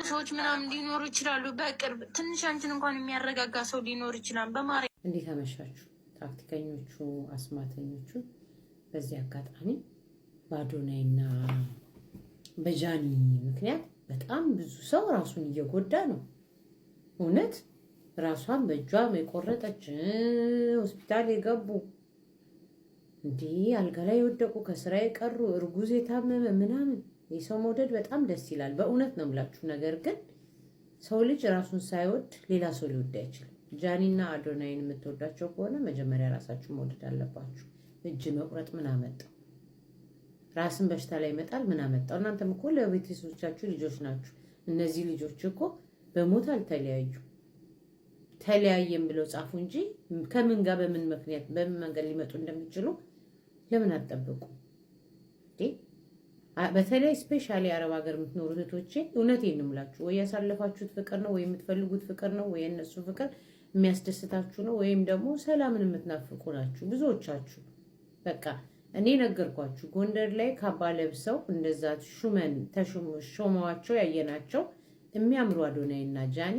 ሰዎች ምናምን ሊኖሩ ይችላሉ። በቅርብ ትንሽ አንቺን እንኳን የሚያረጋጋ ሰው ሊኖር ይችላል። በማርያም እንዴት አመሻችሁ ታክቲከኞቹ አስማተኞቹ። በዚህ አጋጣሚ በአዶናይና በጃኒ ምክንያት በጣም ብዙ ሰው ራሱን እየጎዳ ነው። እውነት ራሷን በእጇ የቆረጠች ሆስፒታል የገቡ እንዲህ አልጋ ላይ የወደቁ ከስራ የቀሩ እርጉዝ የታመመ ምናምን የሰው መውደድ በጣም ደስ ይላል። በእውነት ነው የምላችሁ። ነገር ግን ሰው ልጅ ራሱን ሳይወድ ሌላ ሰው ሊወድ አይችልም። ጃኒና አዶናይን የምትወዳቸው ከሆነ መጀመሪያ ራሳችሁ መውደድ አለባችሁ። እጅ መቁረጥ ምን አመጣው? ራስን በሽታ ላይ ይመጣል ምን አመጣው? እናንተም እኮ ለቤተሰቦቻችሁ ልጆች ናችሁ። እነዚህ ልጆች እኮ በሞት አልተለያዩ። ተለያየም ብለው ጻፉ እንጂ ከምን ጋር በምን ምክንያት በምን መንገድ ሊመጡ እንደሚችሉ ለምን አትጠብቁ? በተለይ ስፔሻሊ አረብ ሀገር የምትኖሩ እህቶቼ እውነቴን ነው የምላችሁ። ወይ ያሳለፋችሁት ፍቅር ነው ወይ የምትፈልጉት ፍቅር ነው ወይ የነሱ ፍቅር የሚያስደስታችሁ ነው ወይም ደግሞ ሰላምን የምትናፍቁ ናችሁ ብዙዎቻችሁ። በቃ እኔ ነገርኳችሁ። ጎንደር ላይ ካባ ለብሰው እንደዛ ሾመዋቸው ያየናቸው የሚያምሩ አዶናይና ጃኒ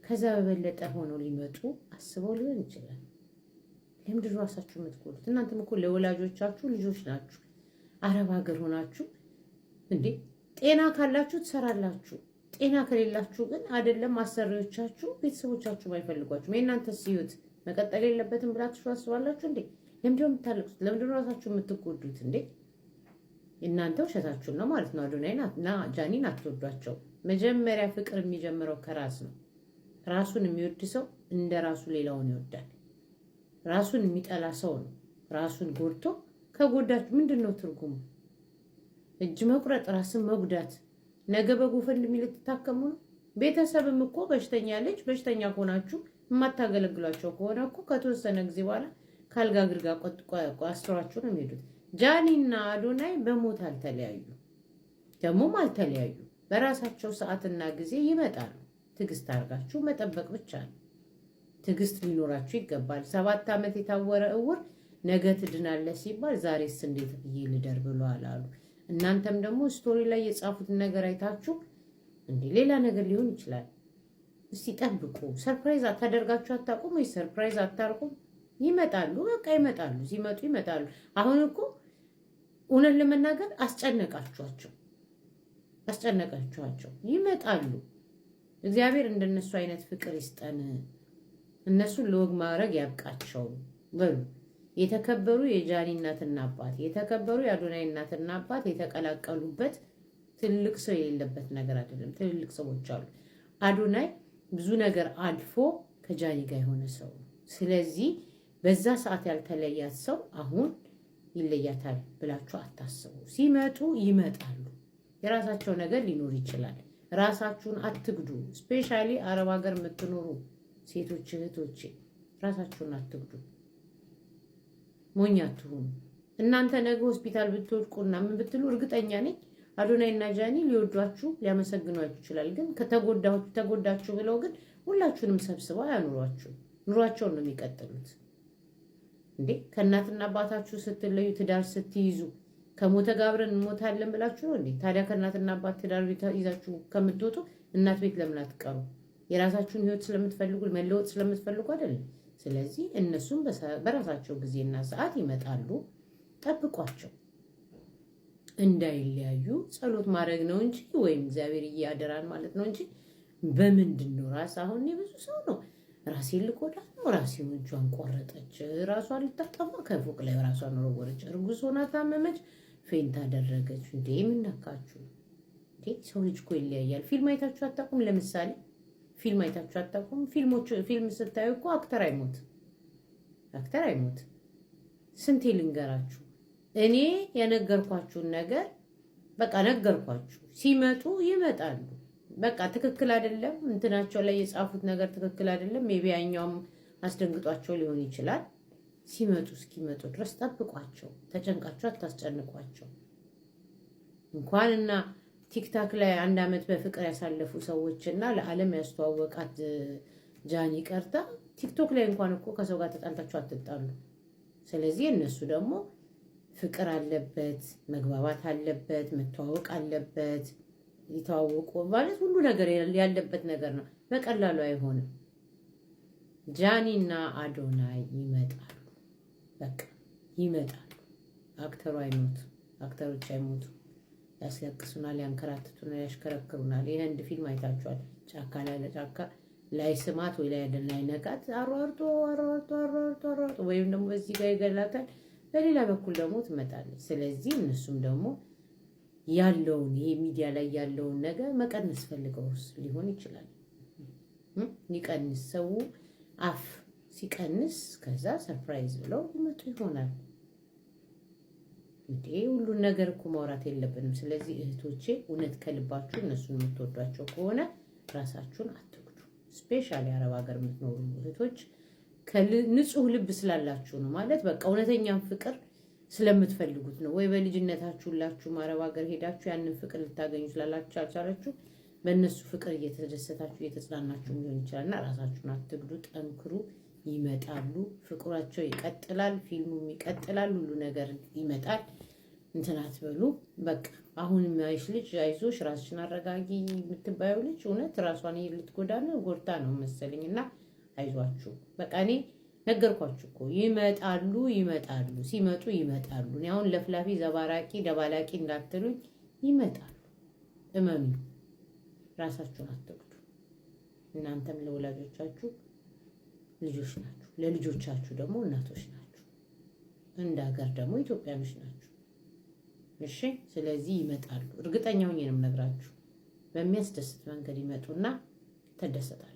ከዛ በበለጠ ሆነው ሊመጡ አስበው ሊሆን ይችላል። ለምንድን ነው ራሳችሁ የምትጎዱት? እናንተም እኮ ለወላጆቻችሁ ልጆች ናችሁ። አረብ ሀገር ሆናችሁ እንዴ ጤና ካላችሁ ትሰራላችሁ። ጤና ከሌላችሁ ግን አይደለም አሰሪዎቻችሁ ቤተሰቦቻችሁ አይፈልጓችሁም። የእናንተስ ህይወት መቀጠል የለበትም ብላችሁ ታስባላችሁ እንዴ? ለምንድነው የምታለቅሱት? ለምንድነው ራሳችሁ የምትጎዱት እንዴ? እናንተ ውሸታችሁን ነው ማለት ነው። አዶናይና ጃኒን አትወዷቸው። መጀመሪያ ፍቅር የሚጀምረው ከራስ ነው። ራሱን የሚወድ ሰው እንደ ራሱ ሌላውን ይወዳል። ራሱን የሚጠላ ሰው ነው ራሱን ጎድቶ ከጎዳችሁ ምንድነው ትርጉሙ? እጅ መቁረጥ፣ ራስን መጉዳት። ነገ በጎፈንድሚ ልትታከሙ ነው። ቤተሰብም እኮ በሽተኛ ልጅ በሽተኛ ከሆናችሁ የማታገለግሏቸው ከሆነ እኮ ከተወሰነ ጊዜ በኋላ ካልጋ ግርጋ አስሯችሁ ነው የሚሄዱት። ጃኒና አዶናይ በሞት አልተለያዩ፣ ደግሞም አልተለያዩ። በራሳቸው ሰዓትና ጊዜ ይመጣሉ። ትዕግስት አድርጋችሁ መጠበቅ ብቻ ነው። ትዕግስት ሊኖራችሁ ይገባል። 7 ዓመት የታወረ እውር ነገ ትድናለህ ሲባል ዛሬስ እንዴት ብዬ ልደር ብሏል አሉ። እናንተም ደግሞ ስቶሪ ላይ የጻፉትን ነገር አይታችሁ እንዴ ሌላ ነገር ሊሆን ይችላል። እስቲ ጠብቁ። ሰርፕራይዝ አታደርጋችሁ አታውቁም ወይ? ሰርፕራይዝ አታርቁም? ይመጣሉ። በቃ ይመጣሉ። ሲመጡ ይመጣሉ። አሁን እኮ እውነት ለመናገር አስጨነቃችኋቸው ይመጣሉ። እግዚአብሔር እንደነሱ አይነት ፍቅር ይስጠን። እነሱን ለወግ ማድረግ ያብቃቸው በሉ። የተከበሩ የጃኒ እናትና አባት፣ የተከበሩ የአዶናይ እናትና አባት የተቀላቀሉበት ትልቅ ሰው የሌለበት ነገር አይደለም። ትልልቅ ሰዎች አሉ። አዶናይ ብዙ ነገር አልፎ ከጃኒ ጋር የሆነ ሰው ነው። ስለዚህ በዛ ሰዓት ያልተለያት ሰው አሁን ይለያታል ብላችሁ አታስቡ። ሲመጡ ይመጣሉ። የራሳቸው ነገር ሊኖር ይችላል። ራሳችሁን አትግዱ። ስፔሻሊ አረብ ሀገር የምትኖሩ ሴቶች እህቶቼ ራሳችሁን አትግዱ። ሞኝ አትሁኑ። እናንተ ነገ ሆስፒታል ብትወድቁና ምን ብትሉ እርግጠኛ ነኝ አዶናይና ጃኒ ሊወዷችሁ ሊያመሰግኗችሁ ይችላል። ግን ተጎዳችሁ ብለው ግን ሁላችሁንም ሰብስበው ያኑሯችሁ። ኑሯቸውን ነው የሚቀጥሉት እንዴ። ከእናትና አባታችሁ ስትለዩ ትዳር ስትይዙ ከሞተ ጋር አብረን እንሞታለን ብላችሁ ነው እንዴ? ታዲያ ከእናትና አባት ትዳር ይዛችሁ ከምትወጡ እናት ቤት ለምን አትቀሩ? የራሳችሁን ህይወት ስለምትፈልጉ መለወጥ ስለምትፈልጉ አይደለም። ስለዚህ እነሱም በራሳቸው ጊዜና ሰዓት ይመጣሉ። ጠብቋቸው። እንዳይለያዩ ጸሎት ማድረግ ነው እንጂ ወይም እግዚአብሔር እያደራን ማለት ነው እንጂ በምንድን ነው ራስ አሁን ብዙ ሰው ነው ራሴን ልቆዳ ነው ራሴን እጇን ቆረጠች፣ ራሷን ልታጠፋ ከፎቅ ላይ ራሷን ወረወረች፣ እርጉዝ ሆና ታመመች፣ ፌንት አደረገች። እንዴ ምን ነካችሁ እንዴ? ሰው ልጅ እኮ ይለያያል። ፊልም አይታችሁ አታውቁም? ለምሳሌ ፊልም አይታችሁ አታውቁም? ፊልም ስታዩ እኮ አክተር አይሞት። ስንቴ ልንገራችሁ? እኔ የነገርኳችሁን ነገር በቃ ነገርኳችሁ። ሲመጡ ይመጣሉ። በቃ ትክክል አይደለም እንትናቸው ላይ የጻፉት ነገር ትክክል አይደለም። ሜቢ ያኛውም አስደንግጧቸው ሊሆን ይችላል። ሲመጡ እስኪመጡ ድረስ ጠብቋቸው። ተጨንቃችሁ አታስጨንቋቸው። እንኳንና ቲክታክ ላይ 1 ዓመት በፍቅር ያሳለፉ ሰዎችና ለዓለም ያስተዋወቃት ጃኒ ቀርታ ቲክቶክ ላይ እንኳን እኮ ከሰው ጋር ተጣልታችሁ አትጣሉ። ስለዚህ እነሱ ደግሞ ፍቅር አለበት፣ መግባባት አለበት፣ መተዋወቅ አለበት። የተዋወቁ ማለት ሁሉ ነገር ያለበት ነገር ነው። በቀላሉ አይሆንም። ጃኒና አዶናይ ይመጣሉ። በቃ ይመጣሉ። አክተሩ አይሞቱ፣ አክተሮች አይሞቱ። ያስለቅሱናል፣ ያንከራትቱናል፣ ያሽከረክሩናል። የህንድ ፊልም አይታችኋል። ጫካ ላይ ለጫካ ላይ ስማት ወይ ላይ አይደል ነቃት አሯርጦ ወይም ደግሞ በዚህ ጋር ይገላታል፣ በሌላ በኩል ደግሞ ትመጣለች። ስለዚህ እነሱም ደግሞ ያለውን ይሄ ሚዲያ ላይ ያለውን ነገር መቀነስ ፈልገውስ ሊሆን ይችላል። ይቀንስ ሰው አፍ ሲቀንስ ከዛ ሰርፕራይዝ ብለው ይመጡ ይሆናል። እንዴ ሁሉን ነገር እኮ ማውራት የለብንም። ስለዚህ እህቶቼ እውነት ከልባችሁ እነሱን የምትወዷቸው ከሆነ ራሳችሁን አትጉዱ። ስፔሻሊ አረብ ሀገር የምትኖሩ እህቶች ንጹህ ልብ ስላላችሁ ነው። ማለት በቃ እውነተኛም ፍቅር ስለምትፈልጉት ነው። ወይ በልጅነታችሁ ሁላችሁ አረብ ሀገር ሄዳችሁ ያንን ፍቅር ልታገኙ ስላላችሁ አልቻላችሁ፣ በእነሱ ፍቅር እየተደሰታችሁ እየተጽናናችሁ ሊሆን ይችላልና ራሳችሁን አትግዱ፣ ጠንክሩ። ይመጣሉ። ፍቅራቸው ይቀጥላል፣ ፊልሙም ይቀጥላል፣ ሁሉ ነገር ይመጣል። እንትን አትበሉ። በቃ አሁን የሚያይሽ ልጅ አይዞሽ፣ ራስሽን አረጋጊ የምትባየው ልጅ እውነት ራሷን ልትጎዳ ነው፣ ጎድታ ነው መሰለኝና አይዟችሁ። በቃ እኔ ነገርኳችሁ እኮ ይመጣሉ። ሲመጡ ይመጣሉ። እኔ አሁን ለፍላፊ ዘባራቂ ደባላቂ እንዳትሉኝ፣ ይመጣሉ። እመኑ። ራሳችሁን አትጉዱ። እናንተም ለወላጆቻችሁ ልጆች ናችሁ፣ ለልጆቻችሁ ደግሞ እናቶች ናችሁ፣ እንደ ሀገር ደግሞ ኢትዮጵያኖች ናችሁ። እሺ፣ ስለዚህ ይመጣሉ። እርግጠኛ ሆኜ ነው የምነግራችሁ። በሚያስደስት መንገድ ይመጡና ተደሰታል።